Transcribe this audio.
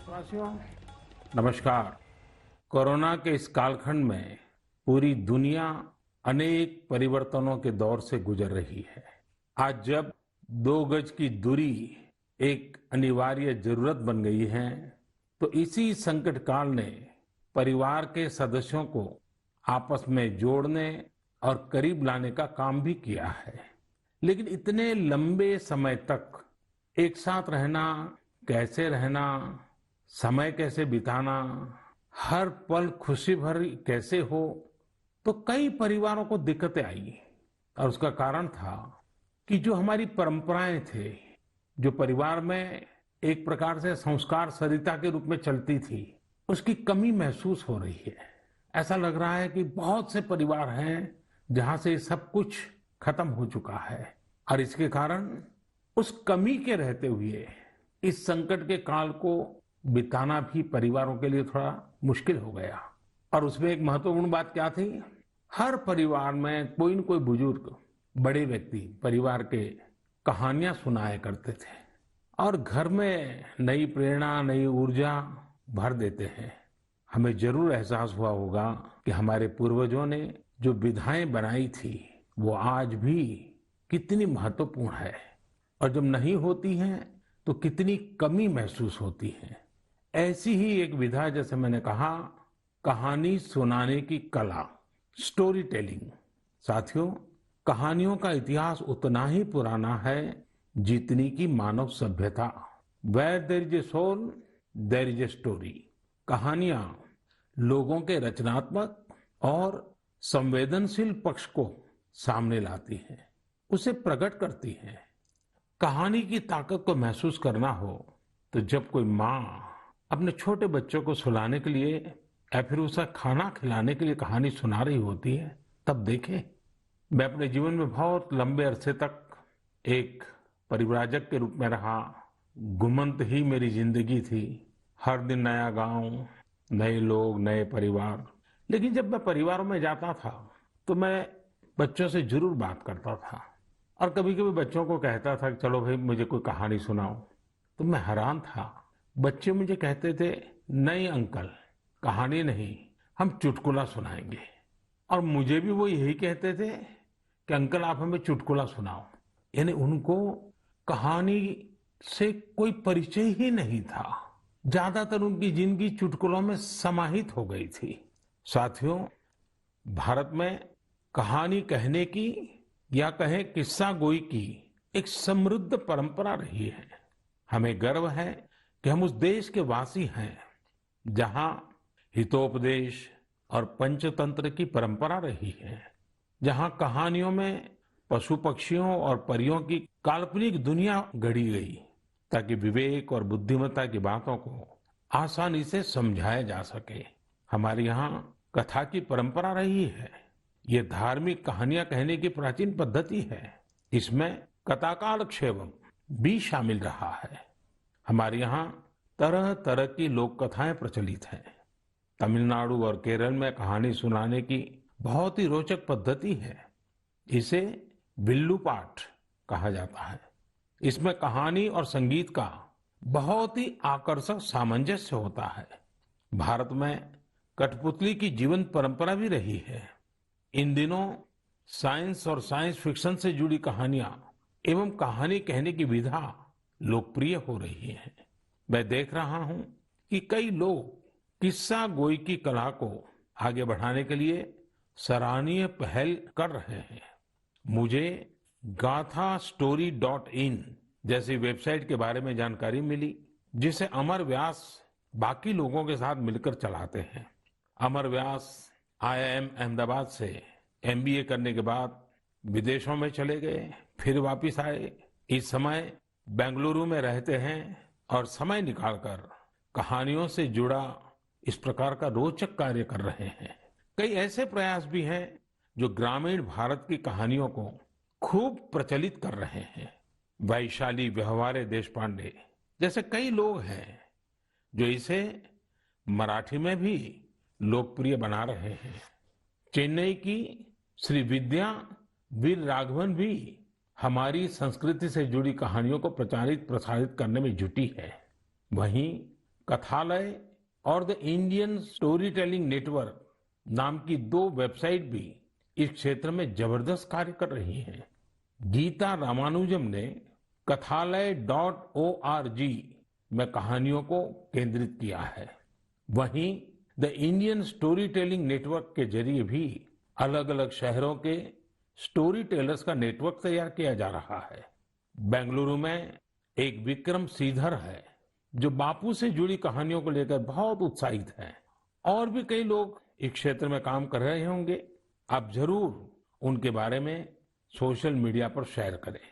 देशवासियों, नमस्कार। कोरोना के इस कालखंड में पूरी दुनिया अनेक परिवर्तनों के दौर से गुजर रही है। आज जब 2 गज की दूरी एक अनिवार्य जरूरत बन गई है, तो इसी संकट काल ने परिवार के सदस्यों को आपस में जोड़ने और करीब लाने का काम भी किया है। लेकिन इतने लंबे समय तक एक साथ रहना, कैसे रहना, समय कैसे बिताना, हर पल खुशी भरी कैसे हो, तो कई परिवारों को दिक्कतें आई। और उसका कारण था कि जो हमारी परंपराएं थे, जो परिवार में एक प्रकार से संस्कार सरिता के रूप में चलती थी, उसकी कमी महसूस हो रही है। ऐसा लग रहा है कि बहुत से परिवार हैं जहां से सब कुछ खत्म हो चुका है, और इसके कारण उस कमी के रहते हुए इस संकट के काल को बिताना भी परिवारों के लिए थोड़ा मुश्किल हो गया। और उसमें एक महत्वपूर्ण बात क्या थी? हर परिवार में कोई न कोई बुजुर्ग, बड़े व्यक्ति परिवार के कहानियां सुनाया करते थे और घर में नई प्रेरणा, नई ऊर्जा भर देते हैं। हमें जरूर एहसास हुआ होगा कि हमारे पूर्वजों ने जो विधाएं बनाई थी वो आज भी कितनी महत्वपूर्ण है, और जब नहीं होती हैं तो कितनी कमी महसूस होती है। ऐसी ही एक विधा, जैसे मैंने कहा, कहानी सुनाने की कला, स्टोरी टेलिंग। साथियों, कहानियों का इतिहास उतना ही पुराना है जितनी की मानव सभ्यता। Where there is a soul, there is a story. कहानियां लोगों के रचनात्मक और संवेदनशील पक्ष को सामने लाती हैं, उसे प्रकट करती हैं। कहानी की ताकत को महसूस करना हो तो जब कोई माँ अपने छोटे बच्चों को सुलाने के लिए या फिर उसे खाना खिलाने के लिए कहानी सुना रही होती है, तब देखें। मैं अपने जीवन में बहुत लंबे अरसे तक एक परिव्राजक के रूप में रहा। घुमंत ही मेरी जिंदगी थी। हर दिन नया गांव, नए लोग, नए परिवार। लेकिन जब मैं परिवारों में जाता था तो मैं बच्चों से जरूर बात करता था, और कभी कभी बच्चों को कहता था कि चलो भाई मुझे कोई कहानी सुनाओ। तो मैं हैरान था। बच्चे मुझे कहते थे, नहीं अंकल, कहानी नहीं, हम चुटकुला सुनाएंगे। और मुझे भी वो यही कहते थे कि अंकल आप हमें चुटकुला सुनाओ। यानी उनको कहानी से कोई परिचय ही नहीं था। ज्यादातर उनकी जिंदगी चुटकुलों में समाहित हो गई थी। साथियों, भारत में कहानी कहने की या कहें किस्सा गोई की एक समृद्ध परंपरा रही है। हमें गर्व है कि हम उस देश के वासी हैं जहां हितोपदेश और पंचतंत्र की परंपरा रही है, जहां कहानियों में पशु पक्षियों और परियों की काल्पनिक दुनिया गढ़ी गई ताकि विवेक और बुद्धिमत्ता की बातों को आसानी से समझाया जा सके। हमारे यहाँ कथा की परंपरा रही है। ये धार्मिक कहानियां कहने की प्राचीन पद्धति है। इसमें कथाकालक्षेपम भी शामिल रहा है। हमारे यहाँ तरह तरह की लोक कथाएं प्रचलित हैं। तमिलनाडु और केरल में कहानी सुनाने की बहुत ही रोचक पद्धति है। इसे विल्लू पाठ कहा जाता है। इसमें कहानी और संगीत का बहुत ही आकर्षक सामंजस्य होता है। भारत में कठपुतली की जीवंत परंपरा भी रही है। इन दिनों साइंस और साइंस फिक्शन से जुड़ी कहानियां एवं कहानी कहने की विधा लोकप्रिय हो रही है। मैं देख रहा हूं कि कई लोग किस्सा गोई की कला को आगे बढ़ाने के लिए सराहनीय पहल कर रहे हैं। मुझे gaathastory.in जैसी वेबसाइट के बारे में जानकारी मिली, जिसे अमर व्यास बाकी लोगों के साथ मिलकर चलाते हैं। अमर व्यास IIM अहमदाबाद से MBA करने के बाद विदेशों में चले गए, फिर वापिस आए। इस समय बेंगलुरु में रहते हैं और समय निकालकर कहानियों से जुड़ा इस प्रकार का रोचक कार्य कर रहे हैं। कई ऐसे प्रयास भी हैं जो ग्रामीण भारत की कहानियों को खूब प्रचलित कर रहे हैं। वैशाली व्यवहारे देशपांडे जैसे कई लोग हैं जो इसे मराठी में भी लोकप्रिय बना रहे हैं। चेन्नई की श्री विद्या वीर राघवन भी हमारी संस्कृति से जुड़ी कहानियों को प्रचारित प्रसारित करने में जुटी है। वहीं कथालय और the Indian story telling network नाम की दो वेबसाइट भी इस क्षेत्र में जबरदस्त कार्य कर रही हैं। गीता रामानुजम ने kathalaya.org में कहानियों को केंद्रित किया है। वहीं the Indian story telling network के जरिए भी अलग अलग शहरों के स्टोरी टेलर्स का नेटवर्क तैयार किया जा रहा है। बेंगलुरु में एक विक्रम श्रीधर है जो बापू से जुड़ी कहानियों को लेकर बहुत उत्साहित हैं। और भी कई लोग इस क्षेत्र में काम कर रहे होंगे। आप जरूर उनके बारे में सोशल मीडिया पर शेयर करें।